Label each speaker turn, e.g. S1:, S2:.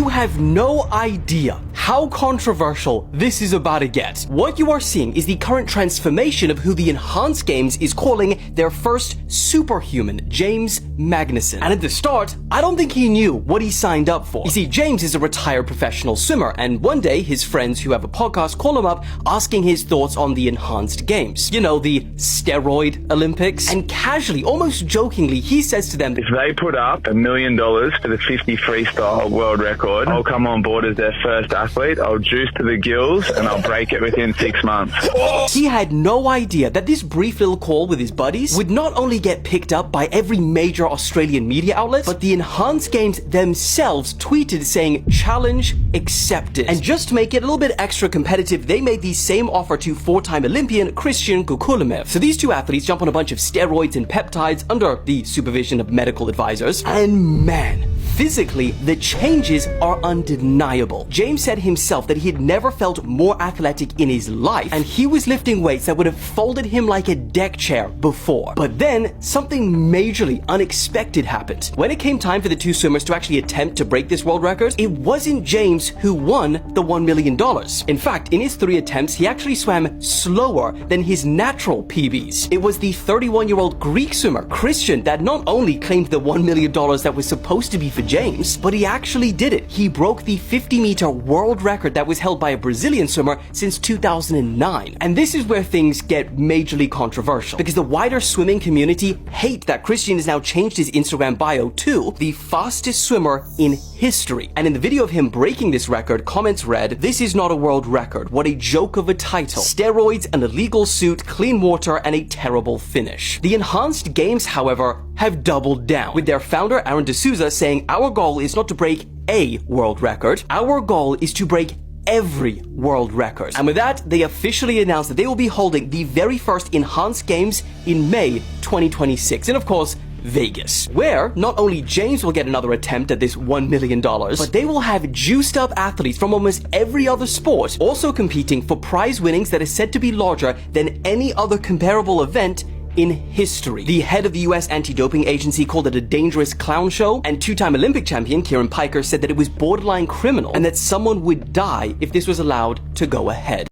S1: You have no idea how controversial this is about to get. What you are seeing is the current transformation of who the Enhanced Games is calling their first superhuman, James Magnussen. And at the start, I don't think he knew what he signed up for. You see, James is a retired professional swimmer, and one day his friends who have a podcast call him up asking his thoughts on the Enhanced Games. You know, the steroid Olympics. And casually, almost jokingly, he says to them,
S2: if they put up $1 million for the 50 freestyle world record, I'll come on board as their first athlete, I'll juice to the gills, and I'll break it within 6 months.
S1: He had no idea that this brief little call with his buddies would not only get picked up by every major Australian media outlet, but the Enhanced Games themselves tweeted saying, challenge accepted. And just to make it a little bit extra competitive, they made the same offer to four-time Olympian Christian Gkolomeev. So these two athletes jump on a bunch of steroids and peptides under the supervision of medical advisors, and man, physically, the changes are undeniable. James said himself that he had never felt more athletic in his life, and he was lifting weights that would have folded him like a deck chair before. But then, something majorly unexpected happened. When it came time for the two swimmers to actually attempt to break this world record, it wasn't James who won the $1 million. In fact, in his 3 attempts, he actually swam slower than his natural PBs. It was the 31-year-old Greek swimmer, Christian, that not only claimed the $1 million that was supposed to be for James, but he actually did it. He broke the 50-meter world record that was held by a Brazilian swimmer since 2009. And this is where things get majorly controversial, because the wider swimming community hate that Christian has now changed his Instagram bio to the fastest swimmer in history. And in the video of him breaking this record, comments read, "This is not a world record. What a joke of a title. Steroids, an illegal suit, clean water, and a terrible finish." The Enhanced Games, however, have doubled down, with their founder Aaron D'Souza saying, "Our goal is not to break a world record. Our goal is to break every world record." And with that, they officially announced that they will be holding the very first Enhanced Games in May 2026. And of course, Vegas, where not only James will get another attempt at this $1 million, but they will have juiced up athletes from almost every other sport also competing for prize winnings that is said to be larger than any other comparable event in history. The head of the US anti-doping agency called it a dangerous clown show, and two-time Olympic champion Kieran Piker said that it was borderline criminal and that someone would die if this was allowed to go ahead.